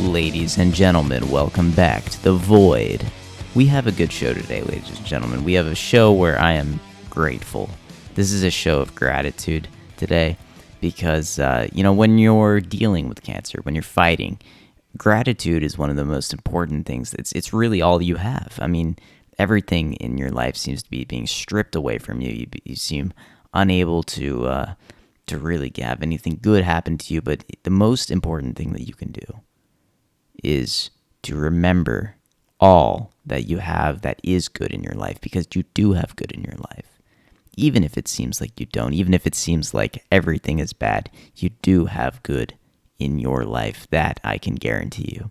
Ladies and gentlemen, welcome back to The Void. We have a good show today, ladies and gentlemen. We have a show where I am grateful. This is a show of gratitude today because, when you're dealing with cancer, when you're fighting, gratitude is one of the most important things. It's really all you have. I mean, everything in your life seems to be being stripped away from you. You seem unable to really have anything good happen to you, but the most important thing that you can do is to remember all that you have that is good in your life, because you do have good in your life. Even if it seems like you don't, even if it seems like everything is bad, you do have good in your life, that I can guarantee you.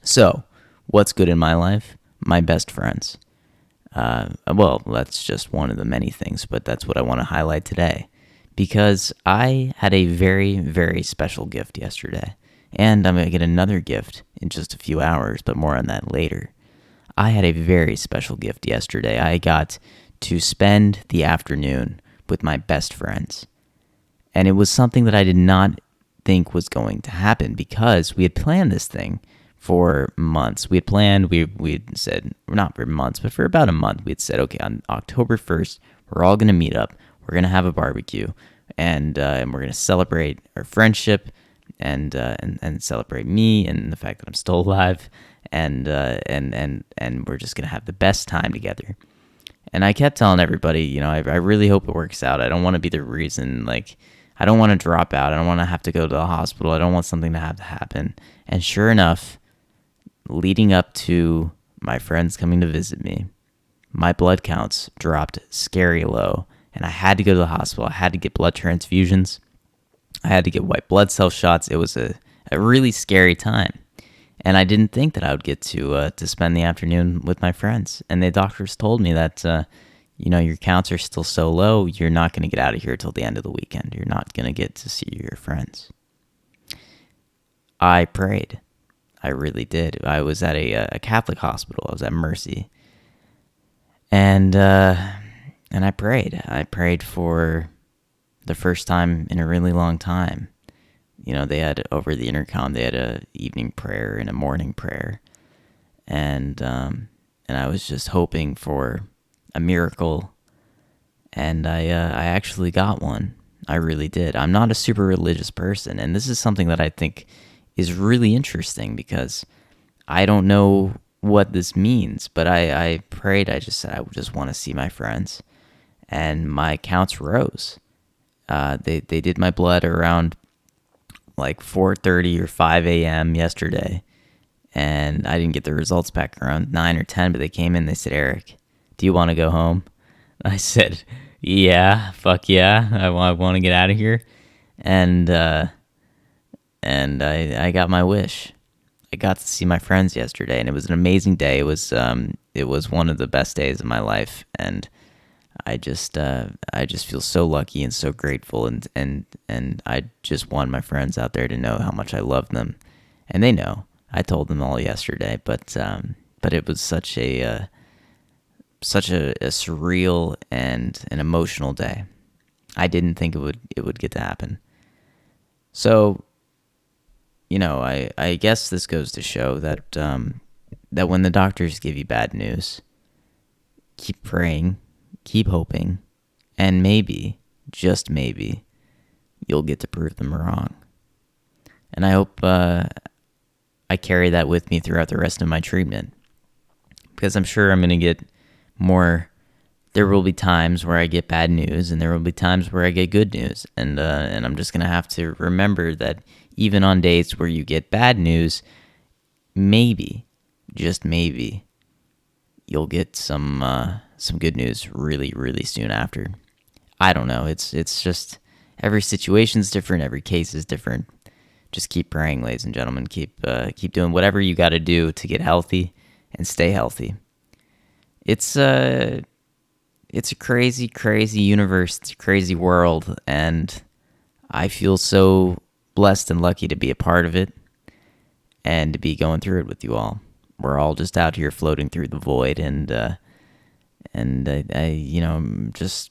So, what's good in my life? My best friends. That's just one of the many things, but that's what I want to highlight today, because I had a very, very special gift yesterday. And I'm going to get another gift in just a few hours, but more on that later. I had a very special gift yesterday. I got to spend the afternoon with my best friends. And it was something that I did not think was going to happen, because we had planned this thing for months. We had said, not for months, but for about a month, we had said, okay, on October 1st, we're all going to meet up. We're going to have a barbecue, and we're going to celebrate our friendship, and celebrate me and the fact that I'm still alive, and we're just gonna have the best time together. And I kept telling everybody, I really hope it works out. I don't want to be the reason, I don't want to drop out. I don't want to have to go to the hospital. I don't want something to have to happen. And sure enough, leading up to my friends coming to visit me, my blood counts dropped scary low, and I had to go to the hospital. I had to get blood transfusions. I had to get white blood cell shots. It was a really scary time. And I didn't think that I would get to spend the afternoon with my friends. And the doctors told me that, your counts are still so low, you're not going to get out of here till the end of the weekend. You're not going to get to see your friends. I prayed. I really did. I was at a Catholic hospital. I was at Mercy. And I prayed. I prayed for the first time in a really long time. They had, over the intercom, they had a evening prayer and a morning prayer. And I was just hoping for a miracle. And I actually got one. I really did. I'm not a super religious person. And this is something that I think is really interesting, because I don't know what this means. But I prayed. I just said, I just want to see my friends. And my counts rose. They did my blood around 4:30 or 5 a.m. yesterday, and I didn't get the results back around 9 or 10, but they came in, they said, Eric, do you want to go home? I said, yeah, fuck yeah, I want to get out of here, and I got my wish. I got to see my friends yesterday, and it was an amazing day. It was one of the best days of my life, and I just feel so lucky and so grateful, and I just want my friends out there to know how much I love them, and they know. I told them all yesterday, but it was such a surreal and an emotional day. I didn't think it would get to happen. So, I guess this goes to show that that when the doctors give you bad news, keep praying. Keep hoping, and maybe, just maybe, you'll get to prove them wrong. And I hope I carry that with me throughout the rest of my treatment, because I'm sure I'm going to get more. There will be times where I get bad news, and there will be times where I get good news, and I'm just going to have to remember that even on days where you get bad news, maybe, just maybe, you'll get some good news really, really soon after. I don't know. It's just, every situation's different. Every case is different. Just keep praying, ladies and gentlemen. Keep doing whatever you got to do to get healthy and stay healthy. It's a crazy, crazy universe. It's a crazy world, and I feel so blessed and lucky to be a part of it and to be going through it with you all. We're all just out here floating through the void, and I I'm just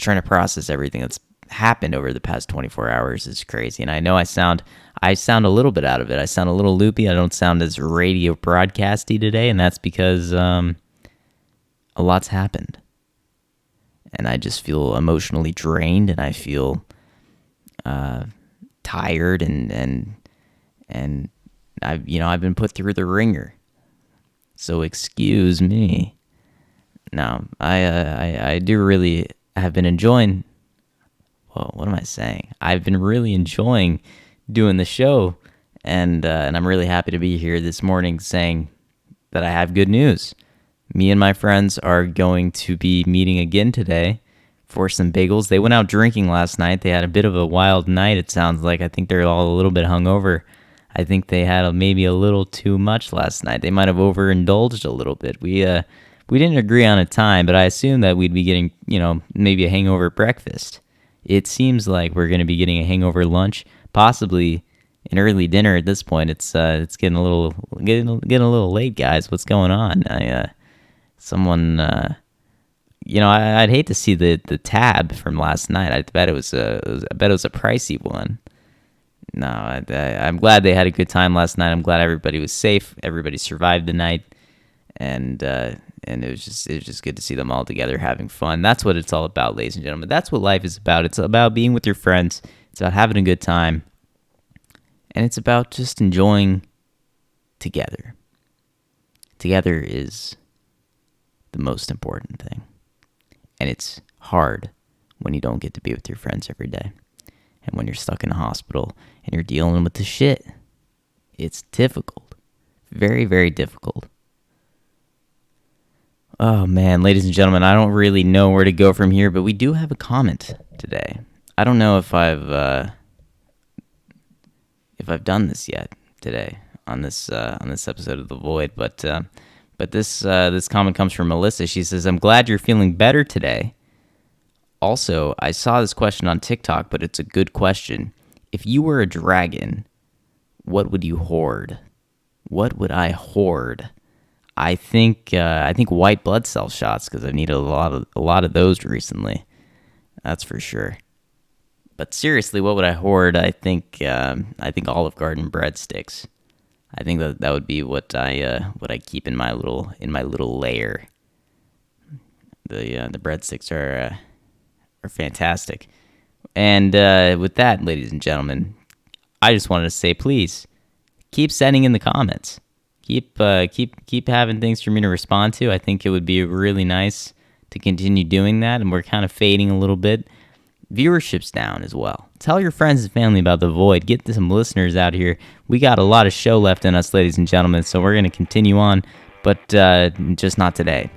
trying to process everything happened over the past 24 hours is crazy. And I know I sound a little bit out of it. I sound a little loopy. I don't sound as radio broadcasty today, and that's because a lot's happened. And I just feel emotionally drained, and I feel tired, and I've been put through the ringer. So excuse me. Now, I do really have been enjoying. Well, what am I saying? I've been really enjoying doing the show, and I'm really happy to be here this morning saying that I have good news. Me and my friends are going to be meeting again today for some bagels. They went out drinking last night. They had a bit of a wild night, it sounds like. I think they're all a little bit hungover. I think they had maybe a little too much last night. They might have overindulged a little bit. We didn't agree on a time, but I assumed that we'd be getting, maybe a hangover breakfast. It seems like we're going to be getting a hangover lunch, possibly an early dinner at this point. It's getting a little late, guys. What's going on? I'd hate to see the tab from last night. I bet it was a pricey one. No, I'm glad they had a good time last night. I'm glad everybody was safe. Everybody survived the night, and it was just good to see them all together having fun. That's what it's all about, ladies and gentlemen. That's what life is about. It's about being with your friends. It's about having a good time, and it's about just enjoying together. Together is the most important thing, and it's hard when you don't get to be with your friends every day, and when you're stuck in a hospital and you're dealing with the shit. It's difficult, very, very difficult. Oh man, ladies and gentlemen, I don't really know where to go from here, but we do have a comment today. I don't know if I've done this yet today on this episode of The Void, but this comment comes from Melissa. She says, "I'm glad you're feeling better today. Also, I saw this question on TikTok, but it's a good question. If you were a dragon, what would you hoard?" What would I hoard? I think white blood cell shots, because I've needed a lot of those recently. That's for sure. But seriously, what would I hoard? I think Olive Garden breadsticks. I think that would be what I keep in my little lair. The breadsticks are fantastic. And with that, ladies and gentlemen, I just wanted to say, please keep sending in the comments. Keep having things for me to respond to. I think it would be really nice to continue doing that, and we're kind of fading a little bit. Viewership's down as well. Tell your friends and family about The Void. Get some listeners out here. We got a lot of show left in us, ladies and gentlemen, so we're going to continue on, but just not today.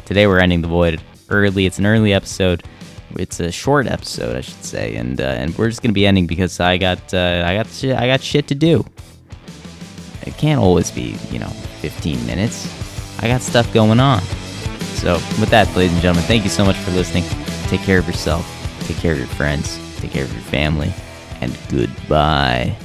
Today we're ending The Void early. It's an early episode. It's a short episode, I should say, and we're just going to be ending because I got shit to do. It can't always be, 15 minutes. I got stuff going on. So with that, ladies and gentlemen, thank you so much for listening. Take care of yourself. Take care of your friends. Take care of your family. And goodbye.